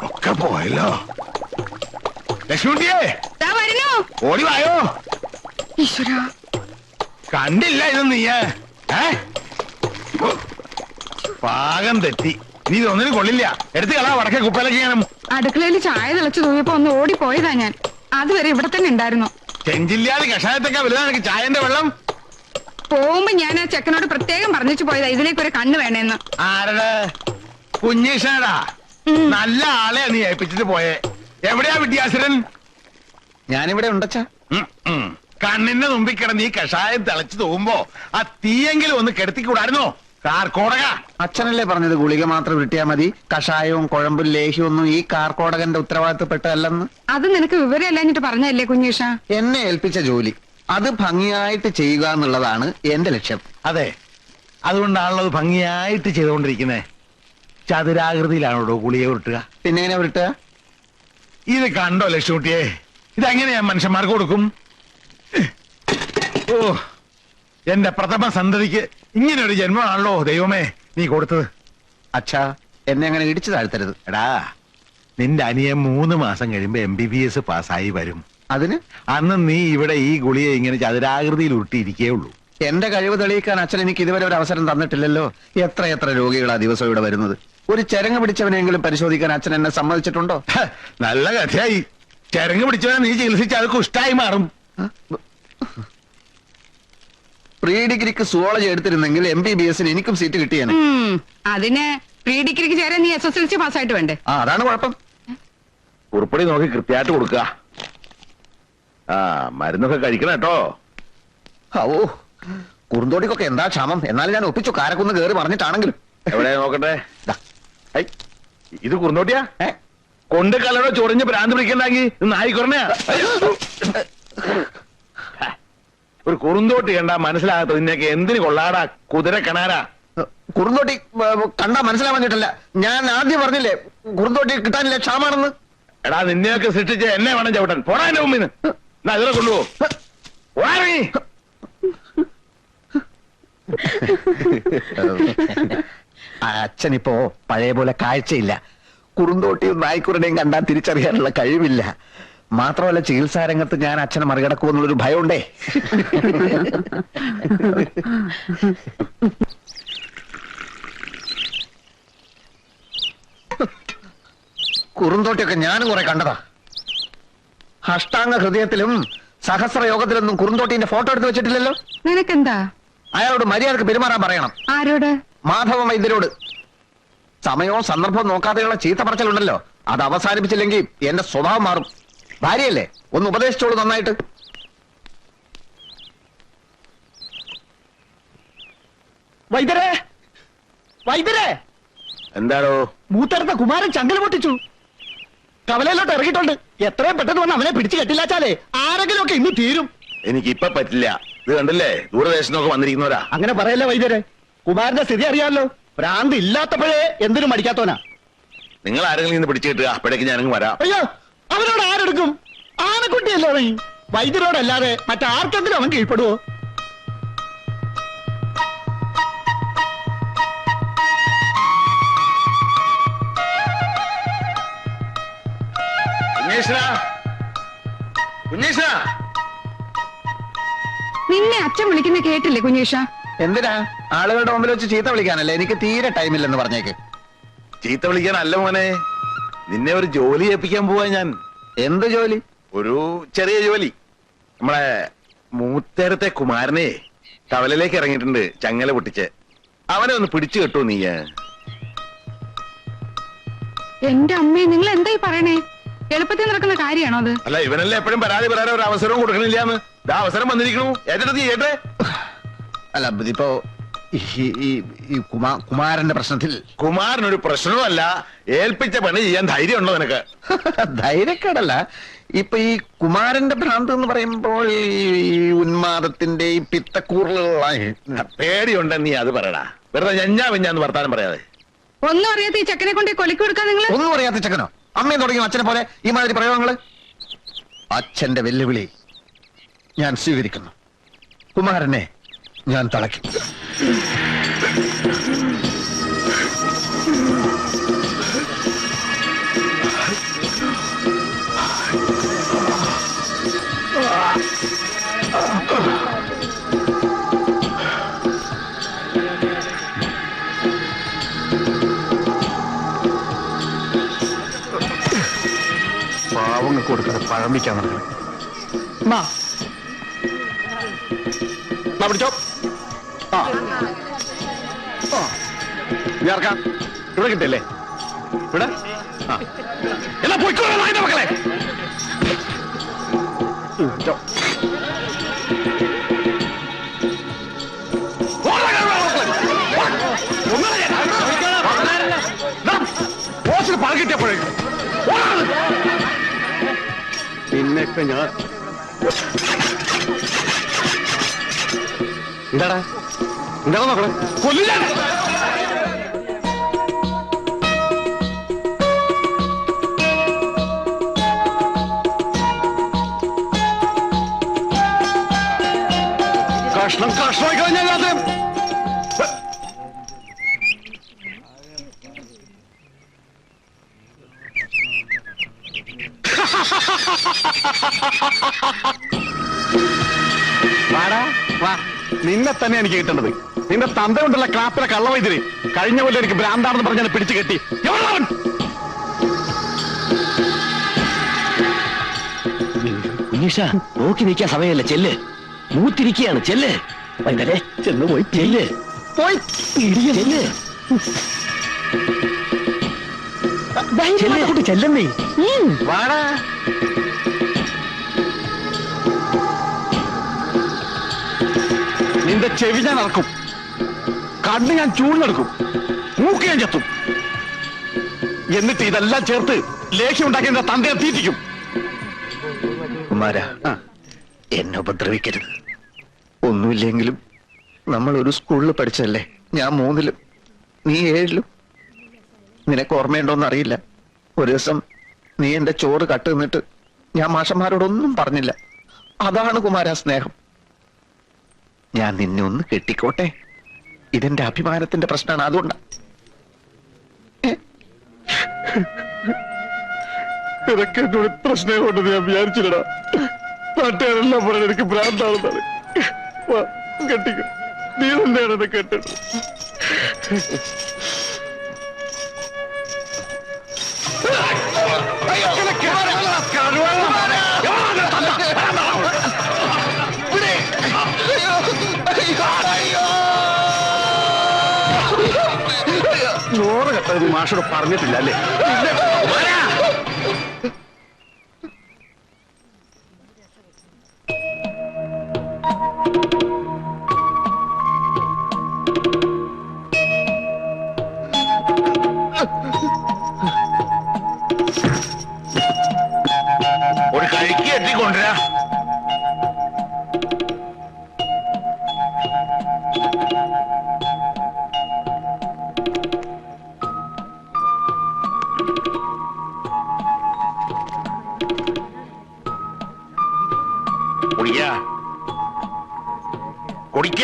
ഒക്കെ പോയല്ലോ. ലക്ഷ്മിയെ ഓടി വായോ. കണ്ടില്ല ഇത് നീയ് പാകം തെറ്റി. നീ ഇതൊന്നിനും കൊള്ളില്ല. എടുത്ത് കളാ വടക്കേ കുപ്പയിലേക്ക് ചെയ്യണം. അടുക്കളയിൽ ചായ തിളച്ചു തൂങ്ങിയപ്പോ ഒന്ന് ഓടിപ്പോയതാ ഞാൻ. അതുവരെ ഇവിടെ തന്നെ ഉണ്ടായിരുന്നു. ചെഞ്ചില്ലാതെ കഷായത്തൊക്കെ വലുതാണ് എനിക്ക് ചായന്റെ വെള്ളം. പോകുമ്പോ ഞാൻ ആ ചെക്കനോട് പ്രത്യേകം പറഞ്ഞിച്ചു പോയതാ ഇതിലേക്ക് ഒരു കണ്ണ് വേണേന്ന്. ആരുടെ? കുഞ്ഞീഷടാ. നല്ല ആളെയാ നീ ഏൽപ്പിച്ചിട്ട് പോയേ. എവിടെയാ വിദ്യാസുരൻ? ഞാനിവിടെ ഉണ്ടച്ചാ. കണ്ണിന്റെ മുമ്പിൽ കിടന്ന് ഈ കഷായം തിളച്ചു തൂകുമ്പോ ആ തീയെങ്കിലും ഒന്ന് കെടുത്തിക്കൂടായിരുന്നോ? കാർക്കോടക. അച്ഛനല്ലേ പറഞ്ഞത് ഗുളിക മാത്രം കിട്ടിയാ മതി, കഷായവും കുഴമ്പും ലേഹ്യവും ഒന്നും ഈ കാർക്കോടകന്റെ ഉത്തരവാദിത്തപ്പെട്ടതല്ലെന്ന്. അത് നിനക്ക് വിവരമല്ലാഞ്ഞിട്ട് പറഞ്ഞല്ലേ കുഞ്ഞീഷ? എന്നെ ഏൽപ്പിച്ച ജോലി അത് ഭംഗിയായിട്ട് ചെയ്യുക എന്നുള്ളതാണ് എന്റെ ലക്ഷ്യം. അതെ, അതുകൊണ്ടാണല്ലോ അത് ഭംഗിയായിട്ട് ചെയ്തുകൊണ്ടിരിക്കുന്നേ. ചതുരാകൃതിയിലാണോ ഗുളിക ഉരുട്ടുക? പിന്നെ എങ്ങനെ ഉരുട്ടുക? ഇത് കണ്ടോ ലക്ഷ്മിയെ, ഇതെങ്ങനെയാ മനുഷ്യന്മാർക്ക് കൊടുക്കും? ഓ, എന്റെ പ്രഥമ സന്തതിക്ക് ഇങ്ങനെ ഒരു ജന്മമാണല്ലോ ദൈവമേ നീ കൊടുത്തത്. അച്ഛാ, എന്നെ അങ്ങനെ ഇടിച്ചു താഴ്ത്തരുത്. എടാ, നിന്റെ അനിയൻ 3 മാസം കഴിയുമ്പോ MBBS പാസ്സായി വരും. അതിന് അന്ന് നീ ഇവിടെ ഈ ഗുളിയെ ഇങ്ങനെ ചതുരാകൃതിയിൽ ഉരുട്ടിയിരിക്കേ ഉള്ളൂ. എന്റെ കഴിവ് തെളിയിക്കാൻ അച്ഛൻ എനിക്ക് ഇതുവരെ ഒരു അവസരം തന്നിട്ടില്ലല്ലോ. എത്ര രോഗികളാ ദിവസം ഇവിടെ വരുന്നത്. ഒരു ചരങ്ങ് പിടിച്ചവനെങ്കിലും പരിശോധിക്കാൻ അച്ഛൻ എന്നെ സമ്മതിച്ചിട്ടുണ്ടോ? നല്ല കഥയായി. ചരങ്ങ് പിടിച്ചവനെ നീ ചികിത്സിച്ച് അത് കുഷ്ടായി മാറും. പ്രീ ഡിഗ്രിക്ക് സുവോളജി എടുത്തിരുന്നെങ്കിൽ MBBSന് എനിക്കും സീറ്റ് കിട്ടിയാണ്. അതിന് പ്രീ ഡിഗ്രിക്ക് ചേരാൻ നീ SSLC പാസ്സായിട്ട് വേണ്ടേ? അതാണ് കുഴപ്പം. ഉറുപ്പടി നോക്കി കൃത്യമായിട്ട് കൊടുക്കുക. മരുന്നൊക്കെ കഴിക്കണം കേട്ടോ. ഓ, കുറുന്തോടിക്കൊക്കെ എന്താ ക്ഷാമം. എന്നാലും ഞാൻ ഒപ്പിച്ചു, കാരക്കുന്ന് കയറി പറഞ്ഞിട്ടാണെങ്കിലും. എവിടെ നോക്കട്ടെ. ഇത് കുറുന്തോട്ടിയാ? കൊണ്ട് കലടോ ചൊറിഞ്ഞ് ഭ്രാന്ത് പിടിക്കണ്ടെങ്കിൽ നായിക്കൊറണയാ. ഒരു കുറുന്തോട്ടി കണ്ടാ മനസ്സിലാകത്ത നിന്നൊക്കെ എന്തിനു കൊള്ളാടാ കുതിര കണാരാ. കുറുന്തോട്ടി കണ്ടാ മനസ്സിലാവാഞ്ഞിട്ടല്ല, ഞാൻ ആദ്യം പറഞ്ഞില്ലേ കുറുന്തോട്ടി കിട്ടാനില്ല, ക്ഷാമാണെന്ന്. എടാ, നിന്നെയൊക്കെ സൃഷ്ടിച്ച് എന്നെ വേണം ചവിട്ടാൻ. പോടാ എന്റെ മുമ്പിന്ന്. ഇതിലെ കൊണ്ടുപോ. അച്ഛനിപ്പോ പഴയ പോലെ കാഴ്ചയില്ല. കുറുന്തോട്ടിയും നായ്ക്കുരുടെയും കണ്ടാൽ തിരിച്ചറിയാനുള്ള കഴിവില്ല. മാത്രമല്ല, ചികിത്സാ രംഗത്ത് ഞാൻ അച്ഛനെ മറികടക്കുമെന്നുള്ളൊരു ഭയമുണ്ടേ. കുറുന്തോട്ടിയൊക്കെ ഞാനും കുറെ കണ്ടതാ. അഷ്ടാംഗ ഹൃദയത്തിലും സഹസ്രയോഗത്തിലൊന്നും കുറുന്തോട്ടിന്റെ ഫോട്ടോ എടുത്ത് വെച്ചിട്ടില്ലല്ലോ. നിനക്കെന്താ? അയാളോട് മര്യാദക്ക് പെരുമാറാൻ പറയണം. ആരോട്? മാധവ വൈദ്യരോട്. സമയവും സന്ദർഭവും നോക്കാതെയുള്ള ചീത്ത പറച്ചിലുണ്ടല്ലോ, അത് അവസാനിപ്പിച്ചില്ലെങ്കിൽ എന്റെ സ്വഭാവം മാറും. ഭാര്യയല്ലേ, ഒന്ന് ഉപദേശിച്ചോളൂ നന്നായിട്ട്. വൈദ്യരെ, വൈദ്യരെ! എന്താണോ? മൂത്തടുത്ത കുമാരൻ ചങ്കൽ പൊട്ടിച്ചു. കവലയിലോട്ട് ഇറങ്ങിയിട്ടുണ്ട്. എത്രയും പെട്ടെന്ന് വന്ന് അവനെ പിടിച്ചു കെട്ടില്ലാച്ചാലേ ആരെങ്കിലും ഒക്കെ ഇന്ന് തീരും. എനിക്കിപ്പൊ പറ്റില്ല. ഇത് കണ്ടില്ലേ, ദൂരദേശത്തൊക്കെ വന്നിരിക്കുന്നവരാ. അങ്ങനെ പറയല്ലേ വൈദ്യരെ. കുമാരന്റെ സ്ഥിതി അറിയാമല്ലോ. ഭ്രാന്ത് ഇല്ലാത്തപ്പോഴേ എന്തിനും മടിക്കാത്തോനാ. നിങ്ങൾ ആരെങ്കിലും ഇന്ന് പിടിച്ചു കിട്ടുക, അപ്പോഴേക്ക് ഞാനങ്ങ് വരാം. അയ്യോ, അവനോട് ആരെടുക്കും? ആനക്കുട്ടിയല്ലേ അവൻ. വൈദ്യരോടല്ലാതെ മറ്റാർക്കെങ്കിലും അവൻ കീഴ്പ്പെടുവോ? നിന്നെ അച്ഛൻ വിളിക്കുന്ന കേട്ടില്ലേ കുഞ്ഞീഷ? എന്തിനാ? ആളുകളുടെ മുമ്പിൽ വെച്ച് ചീത്ത വിളിക്കാനല്ലേ. എനിക്ക് തീരെ ടൈമില്ലെന്ന് പറഞ്ഞേക്ക്. ചീത്ത വിളിക്കാനല്ല മോനെ, നിന്നെ ഒരു ജോലി ഏൽപ്പിക്കാൻ പോവാ ഞാൻ. എന്ത് ജോലി? ഒരു ചെറിയ ജോലി. നമ്മളെ മൂത്തേരത്തെ കുമാരനെ കവലയിലേക്ക് ഇറങ്ങിയിട്ടുണ്ട്, ചങ്ങല പൊട്ടിച്ച്. അവനെ ഒന്ന് പിടിച്ചു കെട്ടു നീ. എന്റെ അമ്മേ, നിങ്ങൾ എന്തായി പറയണേ? എളുപ്പത്തിൽ നടക്കുന്ന കാര്യമാണോ അത്? അല്ല, ഇവനല്ലേ എപ്പോഴും പരാതി പറയാൻ ഒരു അവസരവും കൊടുക്കണില്ലാന്ന്. ഇതാ അവസരം വന്നിരിക്കണു. ഏറ്റെടുത്ത് ചെയ്യട്ടെ. അല്ല, ഇപ്പോ ഈ കുമാരന്റെ പ്രശ്നത്തിൽ കുമാരനൊരു പ്രശ്നവുമല്ല. ഏൽപ്പിച്ച പണി ചെയ്യാൻ ധൈര്യം ഉണ്ടോ നിനക്ക്? ധൈര്യക്കേടല്ല. ഇപ്പൊ ഈ കുമാരന്റെ ഭ്രാന്ത് എന്ന് പറയുമ്പോൾ ഈ ഉന്മാദത്തിന്റെ ഈ പിത്തക്കൂറലുകളായി പേടിയുണ്ടെ നീ അത് പറയടാ. വെറുതെ ഞഞ്ഞാന്ന് വർത്താനം പറയാതെ. ഒന്നും അറിയാത്ത ഈ ചെക്കനെ കൊണ്ട് കൊലക്ക് കൊടുക്കാൻ നിങ്ങൾ? ഒന്നും അറിയാത്ത ചെക്കനോ? അമ്മയും തുടങ്ങിയ അച്ഛനെ പോലെ ഈ മാതിരി പ്രയോഗങ്ങള്. അച്ഛന്റെ വെല്ലുവിളി ഞാൻ സ്വീകരിക്കുന്നു. കുമാരനെ ഞാൻ തളയ്ക്കും. അവർക്ക് കൊടുക്കാതെ പഴമ്പിക്കാൻ നടക്കണം. പിടിച്ചോ. ആ ഇറക്കാം. ഇവിടെ കിട്ടിയല്ലേ? ഇവിടെ എന്നാ പോയിക്കോളാം മക്കളെ. പണം കിട്ടിയപ്പോഴേക്കും പിന്നെയൊക്കെ ഞാൻ എന്താടാ എന്താണോ നോക്കണേ? കൊല്ലില്ല. കഷ്ണം കഷ്ണമായി കഴിഞ്ഞാൽ വാടാ വാ. നിന്നെ തന്നെ എനിക്ക് കിട്ടേണ്ടത്. നിന്റെ തന്ത കൊണ്ടുള്ള ക്ലാപ്പിലെ കള്ളവൈദ്യര് കഴിഞ്ഞ പോലെ എനിക്ക് ഭ്രാന്താണെന്ന് പറഞ്ഞാൽ പിടിച്ചു കെട്ടി. എവിടെയാവൻ? ഉണ്ണീഷ നോക്കി നിൽക്കാൻ സമയമല്ല, ചെല്ല്. മൂത്തിരിക്കുകയാണ്, ചെല്ല്. വൈകുന്നേരം ചെന്ന് പോയി ചെല്ല്, പോയി ചെല്ല്. കുട്ടി ചെല്ലമ്മേ. വാടാ. നിന്റെ ചെവി ഞാൻ ഇറക്കും, കണ്ണ് ഞാൻ ചൂഴ്ന്നെടുക്കും, മൂക്ക് ഞാൻ ചത്തും. എന്നിട്ട് ഇതെല്ലാം ചേർത്ത് ലേഖ്യം ഉണ്ടാക്കി എന്റെ തന്തയെ തീറ്റിക്കും. കുമാര, എന്നെ ഉപദ്രവിക്കരുത്. ഒന്നുമില്ലെങ്കിലും നമ്മൾ ഒരു സ്കൂളിൽ പഠിച്ചല്ലേ. ഞാൻ 3-ലും നീ 7-ലും. നിനക്ക് ഓർമ്മയുണ്ടോന്ന് അറിയില്ല. ഒരു ദിവസം നീ എന്റെ ചോറ് കട്ട് നിന്നിട്ട് ഞാൻ മാഷന്മാരോടൊന്നും പറഞ്ഞില്ല. അതാണ് കുമാര സ്നേഹം. ഞാൻ നിന്നെ ഒന്ന് കെട്ടിക്കോട്ടെ, ഇതെന്റെ അഭിമാനത്തിന്റെ പ്രശ്നമാണ്. അതുകൊണ്ടാ. നിനക്ക് എന്നോട് ഇത്ര സ്നേഹമുണ്ടെന്ന് ഞാൻ വിചാരിച്ചില്ലടാ. നാട്ടുകാരെല്ലാം പറഞ്ഞ എനിക്ക് ഭ്രാന്താണെന്നാണ്. കെട്ടിക്കോ, നീ തന്നെയാണ് എന്നെ കെട്ടത്. ചോറ് കെട്ടത് മാഷോട് പറഞ്ഞിട്ടില്ല അല്ലേ? ഒരു കഴിക്ക് എത്തിക്കൊണ്ടുവരാ. കുടിക്ക കുടിക്ക.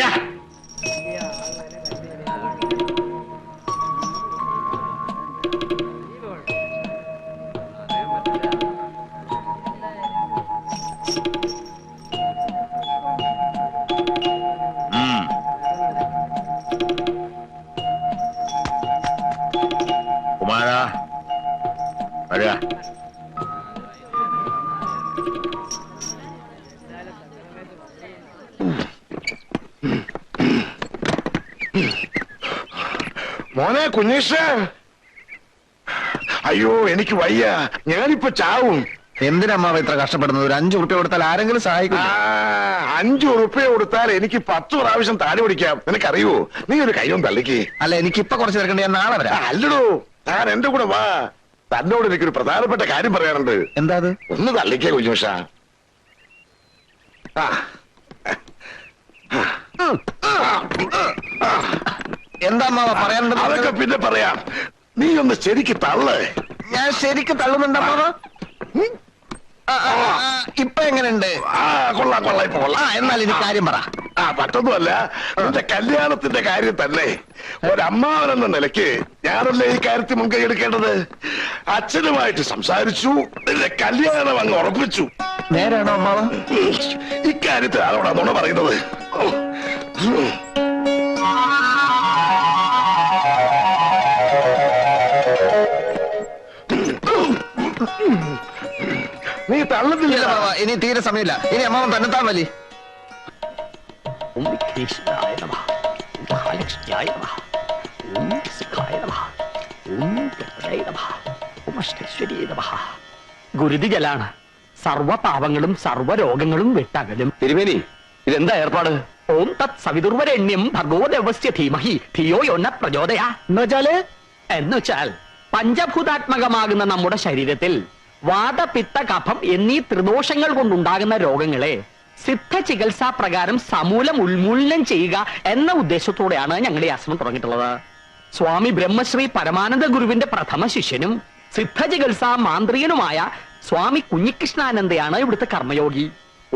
കുമാര വരിക. മോനെ കുഞ്ഞീഷ, അയ്യോ എനിക്ക് വയ്യ, ഞാനിപ്പോ ചാവും. എന്തിനമ്മാവ ഇത്ര കഷ്ടപ്പെടുന്നത്? ഒരു 5 ഉറുപ്പ്യ കൊടുത്താൽ ആരെങ്കിലും സഹായിക്കും. 5 ഉറുപ്പ്യ കൊടുത്താൽ എനിക്ക് 10 പ്രാവശ്യം താടി പിടിക്കാം. നിനക്കറിയോ? നീ ഒരു കൈയും തള്ളിക്ക്. അല്ല, എനിക്കിപ്പൊ കുറച്ച് തിരക്കണ്ട, ഞാൻ നാളെ വരാം. അല്ലടോ, താൻ എന്റെ കൂടെ വാ. തന്നോട് എനിക്കൊരു പ്രധാനപ്പെട്ട കാര്യം പറയാനുണ്ട്. എന്താ അത്? ഒന്ന് തള്ളിക്കേ കുഞ്ഞുഷ. എന്താ അമ്മാവ പറയാനുണ്ട്? അതൊക്കെ പിന്നെ പറയാം. നീ ഒന്ന് ശരിക്ക് തള്ളേ. ഞാൻ ശരിക്കും തള്ളുന്നുണ്ട് അമ്മാവ. ഇപ്പൊ എങ്ങനെയുണ്ട്? കൊള്ളാം കൊള്ളാം, ഇപ്പൊ കൊള്ളാം. എന്നാൽ ഇനി കാര്യം പറ. പറ്റൊന്നുമല്ല, നിന്റെ കല്യാണത്തിന്റെ കാര്യം തന്നെ. ഒരമ്മാവനെന്ന നിലയ്ക്ക് ഞാനല്ലേ ഈ കാര്യത്തിൽ മുൻകൈ എടുക്കേണ്ടത്. അച്ഛനുമായിട്ട് സംസാരിച്ചു, നിന്റെ കല്യാണം അങ്ങ് ഉറപ്പിച്ചു. നേരാണോ അമ്മാവ? ഇക്കാര്യത്തിൽ ആരോടാ നുണ പറയുന്നത്? നീ ഇനി തീരെ സമയമില്ല. ഇനി അമ്മാവൻ തന്നെത്താൻ വലി. ഓം വിഘ്നേശ്വരായ നമഃ. ഓം മഹാലക്ഷ്മിയായ നമഃ. ഓം സിദ്ധായ നമഃ. ഓം ഗണപതയേ നമഃ. ഓം അഷ്ടൈശ്വര്യായ നമഃ. ഗുരുതിജലാണ് സർവ പാപങ്ങളും സർവ രോഗങ്ങളും വിട്ടകലും. തിരുമേനി, ഇതെന്താ ഏർപ്പാട്? ഓം തത് സവിതുർവരണ്യം ഭർഗോ ദേവസ്യ ധീമഹി ധിയോ യോ ന പ്രചോദയാ. എന്നുവെച്ചാൽ പഞ്ചഭൂതാത്മകമാകുന്ന നമ്മുടെ ശരീരത്തിൽ വാതപിത്ത കഫം എന്നീ ത്രിദോഷങ്ങൾ കൊണ്ടുണ്ടാകുന്ന രോഗങ്ങളെ സിദ്ധ ചികിത്സാ പ്രകാരം സമൂലം ഉന്മൂലനം ചെയ്യുക എന്ന ഉദ്ദേശത്തോടെയാണ് ഞങ്ങളുടെ ഈ ആശ്രമം തുടങ്ങിയിട്ടുള്ളത്. സ്വാമി ബ്രഹ്മശ്രീ പരമാനന്ദ ഗുരുവിന്റെ പ്രഥമ ശിഷ്യനും സിദ്ധ ചികിത്സാ മാന്ത്രികനുമായ സ്വാമി കുഞ്ഞികൃഷ്ണാനന്ദയാണ് ഇവിടുത്തെ കർമ്മയോഗി.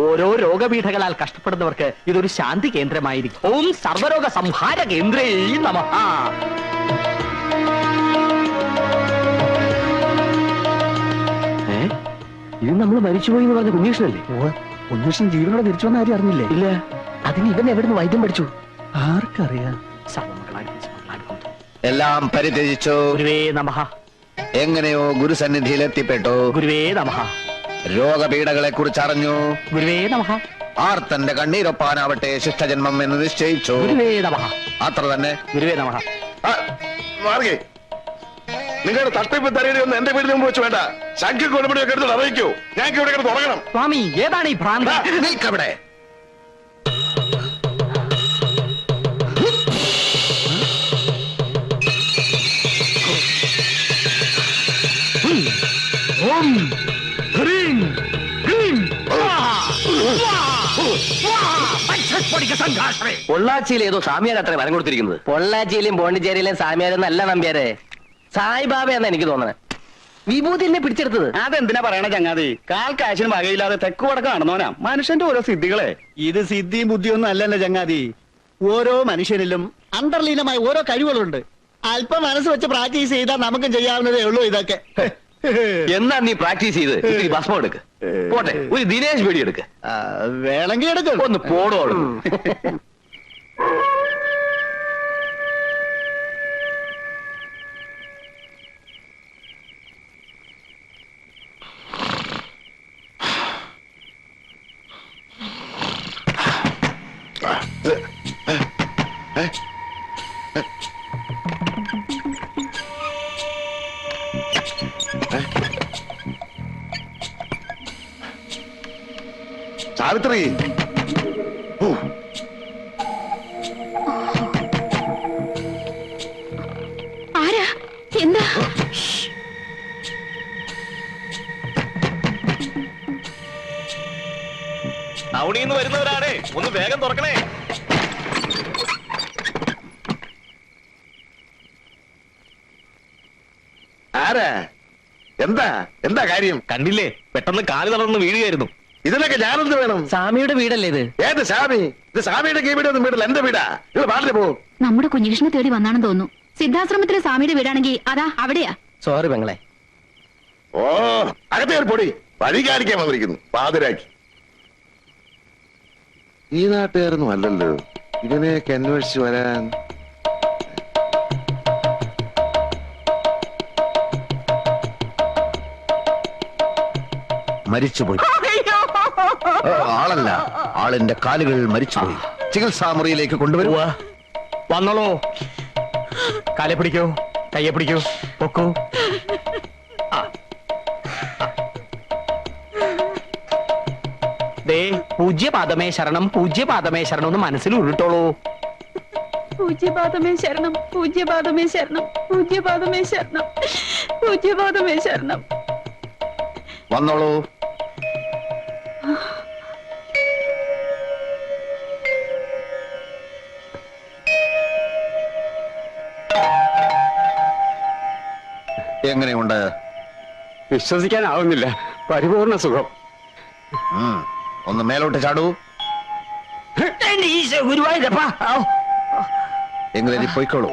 ഓരോ രോഗപീഠകളാൽ കഷ്ടപ്പെടുന്നവർക്ക് ഇതൊരു ശാന്തി കേന്ദ്രമായിരിക്കും. ഓം സർവരോഗ സംഹാര കേന്ദ്രേ നമഃ. ഇത് നമ്മൾ മരിച്ചുപോയി എന്ന് പറഞ്ഞ കുഞ്ഞീഷ്ണല്ലേ? കുഞ്ഞുഷ്ണൻ ജീവനോടെ തിരിച്ചു വന്ന കാര്യം അറിഞ്ഞില്ലേ? ഇല്ല. അതിന് ഇവൻ എവിടുന്ന് വൈദ്യം പഠിച്ചു? ആർക്കറിയാം. എല്ലാം പരിത്യജിച്ചു. ഗുരുവേ നമഃ. എങ്ങനെയോ ഗുരുസന്നിധിയിൽ എത്തിപ്പെട്ടു. ഗുരുവേ നമഃ. രോഗപീഠകളെ കുറിച്ച് അറിഞ്ഞു. ഗുരുവേ നമഃ. ആർത്തന്റെ കണ്ണീരൊപ്പാനാവട്ടെ ശിഷ്ടജന്മം എന്ന് നിശ്ചയിച്ചു. ഗുരുവേ നമഃ. അത്ര തന്നെ. ഗുരുവേ നമഃ. മാർഗേ, നിങ്ങളുടെ തട്ടിപ്പ് തരയുടെ ഒന്നും എന്റെ വീടിന് മുമ്പ് വെച്ച് വേണ്ട. ശംഖ് കൊടുപടിയൊക്കെ എടുത്ത് അറിയിക്കൂ. ഞങ്ങൾക്ക് ഇവിടെ കിടന്ന് തുടങ്ങണം. സ്വാമി, ഏതാണ് ഈ ഭ്രാന്ത? നിൽക്കവിടെ. പൊള്ളാച്ചിയിൽ ഏതോ സാമിയാരത്രേ വരം കൊടുത്തിരിക്കുന്നത്. പൊള്ളാച്ചിയിലും പോണ്ടിച്ചേരിയിലും സാമിയാരെന്നല്ല നമ്പ്യാരെ, സായിബാബയെന്നാ എനിക്ക് തോന്നണേ. വിഭൂതി എന്നെ പിടിച്ചെടുത്തത്. അതെന്തിനാ പറയണ ചങ്ങാതി? കാൽ കാശിന് വകയില്ലാതെ തെക്ക് വടക്ക് നടന്നവനാ മനുഷ്യന്റെ ഓരോ സിദ്ധികളെ. ഇത് സിദ്ധിയും ബുദ്ധിയൊന്നും അല്ലല്ലോ ചങ്ങാതി. ഓരോ മനുഷ്യനിലും അന്തർലീനമായ ഓരോ കഴിവുകളുണ്ട്. അല്പം മനസ്സ് വെച്ച് പ്രാക്ടീസ് ചെയ്താൽ നമുക്കും ചെയ്യാവുന്നതേ ഉള്ളൂ ഇതൊക്കെ. എന്നാ നീ പ്രാക്ടീസ് ചെയ്ത് ഇത്തിരി ഭസ്മം എടുക്ക്. പോട്ടെ, ഒരു ദിനേശ് പേടി എടുക്ക്. വേണമെങ്കിൽ എടുക്കും. ഒന്ന് പോടോളൂ. സാവിത്രി, ആരാ? എന്താ? ടൗണിന്ന് വരുന്നവരാണേ, ഒന്ന് വേഗം തുറക്കണേ. ആരാ? എന്താ എന്താ കാര്യം? കണ്ടില്ലേ, പെട്ടെന്ന് കാല് തളർന്ന് വീഴുകയായിരുന്നു. ഇതിനൊക്കെ ഞാനെന്ത് വേണം? സ്വാമിയുടെ വീടല്ലേ ഇത്? ഏത് സ്വാമി? ഇത് സ്വാമിയുടെ വീടൊന്നും വീട്ടിൽ എന്റെ വീടാ. നിങ്ങൾ പാട്ടില് പോകും. നമ്മുടെ കുഞ്ഞികൃഷ്ണനെ തേടി വന്നാണെന്ന് തോന്നുന്നു. സിദ്ധാശ്രമത്തിലെ സ്വാമിയുടെ വീടാണെങ്കിൽ അതാ അവിടെയാ. സോറി പെങ്ങളെ. ഓ, അകത്തെ ഒരു പൊടി വഴി കാണിക്കാൻ വന്നിരിക്കുന്നു പാതിരാക്കി. ഈ നാട്ടുകാരൊന്നും അല്ലല്ലോ ഇതിനെയൊക്കെ അന്വേഷിച്ച് വരാൻ. മരിച്ചുപോയി. ആളല്ല, ആളിന്റെ കാലുകൾ മരിച്ചുപോയി. ചികിത്സാ മുറിയിലേക്ക് കൊണ്ടുവരുക. വന്നോളൂ. കാലെ പിടിക്കൂ, കയ്യെ പിടിക്കൂ, പൊക്കൂ. ദേ, പൂജ്യപാദമേ ശരണം, പൂജ്യപാദമേ ശരണം എന്ന് മനസ്സിൽ ഉരുട്ടോളൂ. പൂജ്യപാദമേ ശരണം, പൂജ്യപാദമേ ശരണം, പൂജ്യപാദമേ ശരണം, പൂജ്യപാദമേ ശരണം. വന്നോളൂ. എങ്ങനെയുണ്ട്? വിശ്വസിക്കാനാവുന്നില്ല. പരിപൂർണ സുഖം. ഒന്ന് മേലോട്ട് ചാടൂ. ഗുരുവായൂരപ്പാ, എങ്ങനെ പോയിക്കോളൂ.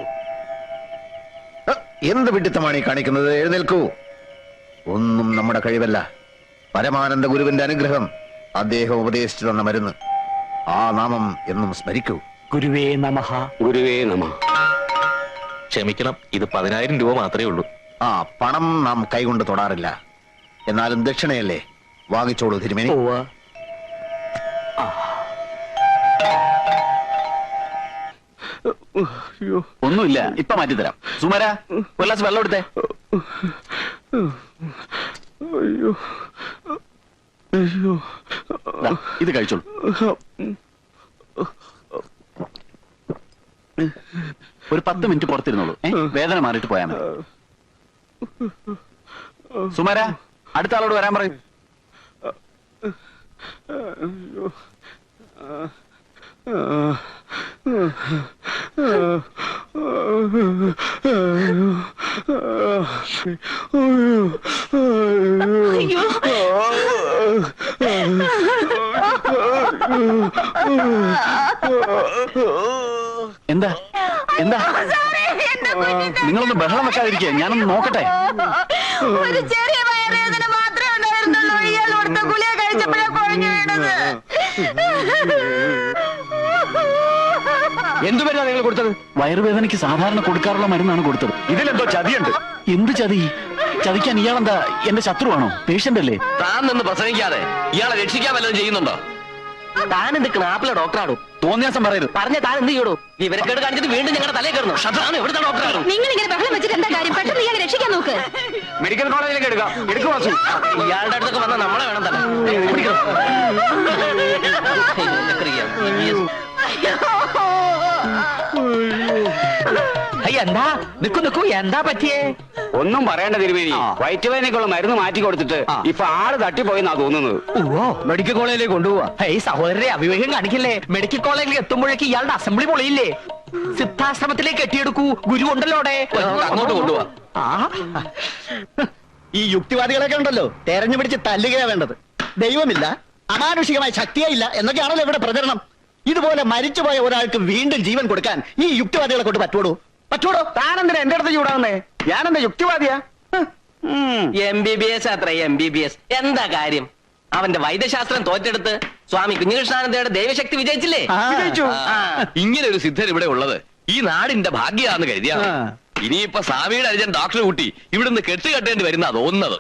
എന്ത് വിഡിത്തമാണ് ഈ കാണിക്കുന്നത്? എഴുന്നേൽക്കൂ. ഒന്നും നമ്മുടെ കഴിവല്ല. പരമാനന്ദ ഗുരുവിന്റെ അനുഗ്രഹം, അദ്ദേഹം ഉപദേശിച്ചു തന്ന മരുന്ന്. ആ നാമം എന്നും സ്മരിക്കൂ. ഗുരുവേ നമഃ. ഗുരുവേ നമഃ. ക്ഷമിക്കണം, ഇത് 10,000 രൂപ മാത്രമേ ഉള്ളൂ. ആ പണം നാം കൈകൊണ്ട് തൊടാറില്ല. എന്നാലും ദക്ഷിണയല്ലേ, വാങ്ങിച്ചോളൂ തിരുമേനി. ഒന്നുമില്ല, ഇപ്പൊ മാറ്റിത്തരാം. സുമര, ഒരു ഗ്ലാസ് വെള്ളം എടുത്തേ. ദാ, ഇത് കഴിച്ചോളൂ. ഒരു 10 മിനിറ്റ് പുറത്തിരുന്നോളൂ. വേദന മാറിയിട്ട് പോയാൽ മതി. സുമര, അടുത്ത ആളോട് വരാൻ പറയും. അയ്യോ എന്താ എന്താ നിങ്ങളൊന്ന് ബഹളം വെക്കാതിരിക്കുക, ഞാനൊന്ന് നോക്കട്ടെ. ഒരു ചെറിയ വയറുവേദന മാത്രമേ ഉണ്ടായിരുന്നുള്ളൂ. ഇയാൾ കൊടുത്ത ഗുളിക കഴിച്ചപ്പോഴേ കുഴഞ്ഞു വീണത്. എന്തു മരുന്നാ നിങ്ങൾ കൊടുത്തത്? വയറുവേദനയ്ക്ക് സാധാരണ കൊടുക്കാറുള്ള മരുന്നാണ് കൊടുത്തത്. ഇതിലെന്തോ ചതിയുണ്ട്. എന്ത് ചതി? ചതിക്കാൻ ഇയാളെന്താ എന്റെ ശത്രുവാണോ? പേഷ്യന്റ് അല്ലേ? താൻ നിന്ന് പ്രസംഗിക്കാതെ ഇയാളെ രക്ഷിക്കാൻ വല്ലതും ചെയ്യുന്നുണ്ടോ? താൻ എന്ത് ക്നാപ്പിലെ ഡോക്ടറാണോ? തോന്നിയാസം പറയരുത്. പറഞ്ഞ താൻ എന്ത് ചെയ്യണോ? വിവരക്കേട് കാണിച്ചിട്ട് വീണ്ടും ഞങ്ങളുടെ തലയിൽ കയറുന്നു. ഷട്ടാണ് എവിടുത്തെ ഡോക്ടറാണോ? നിങ്ങൾ ഇങ്ങനെ ബഹളം വെച്ചിട്ട് എന്താ കാര്യം? പെട്ടെന്ന് ഇയാളെ രക്ഷിക്കാൻ നോക്ക്. മെഡിക്കൽ കോളേജിലേക്ക് എടുക്കാം. എടുക്കുക. ഇയാളുടെ അടുത്തൊക്കെ വന്നാൽ നമ്മളെ വേണം തന്നെ. എന്താ നിക്കൂ എന്താ പറ്റിയേ? ഒന്നും പറയേണ്ട തിരുമേനി, വയറ്റുവേദനയ്ക്കുള്ള മരുന്ന് മാറ്റി കൊടുത്തിട്ട് ഇപ്പൊ ആള് തട്ടിപ്പോയെന്നാ തോന്നുന്നത്. ഓ, മെഡിക്കൽ കോളേജിലേക്ക് കൊണ്ടുപോവാ. ഈ സഹോദരരെ അവിവേകം കാണിക്കില്ലേ? മെഡിക്കൽ കോളേജിലേക്ക് എത്തുമ്പോഴേക്ക് ഇയാളുടെ അസംബ്ലി പൊളിയില്ലേ? സിദ്ധാശ്രമത്തിലേക്ക് കെട്ടിയെടുക്കൂ, ഗുരു ഉണ്ടല്ലോ അവിടെ. അങ്ങോട്ട് കൊണ്ടുപോവാ. ഈ യുക്തിവാദികളൊക്കെ ഉണ്ടല്ലോ, തെരഞ്ഞു പിടിച്ച് തല്ലുകയാ വേണ്ടത്. ദൈവമില്ല, അമാനുഷികമായ ശക്തിയേ ഇല്ല എന്നൊക്കെയാണല്ലോ ഇവിടെ പ്രചരണം. ഇതുപോലെ മരിച്ചുപോയ ഒരാൾക്ക് വീണ്ടും ജീവൻ കൊടുക്കാൻ ഈ യുക്തിവാദികളെ കൊണ്ട് പറ്റുള്ളൂ? താനെന്തിനാ എന്റെ അടുത്ത് ചൂടാവുന്നേ? ഞാനെന്താ യുക്തിവാദിയാ? MBBS അത്ര MBBS എന്താ കാര്യം? അവന്റെ വൈദ്യശാസ്ത്രം തോറ്റെടുത്ത് സ്വാമി കുഞ്ഞികൃഷ്ണാനന്ദയുടെ ദൈവശക്തി വിജയിച്ചില്ലേ? ഇങ്ങനെ ഒരു സിദ്ധൻ ഇവിടെ ഉള്ളത് ഈ നാടിന്റെ ഭാഗ്യാന്ന് കരുതിയാണ്. ഇനിയിപ്പൊ സ്വാമിയുടെ അനുജൻ ഡോക്ടർ കൂട്ടി ഇവിടുന്ന് കെട്ടുകെട്ടേണ്ടി വരുന്ന തോന്നുന്നത്.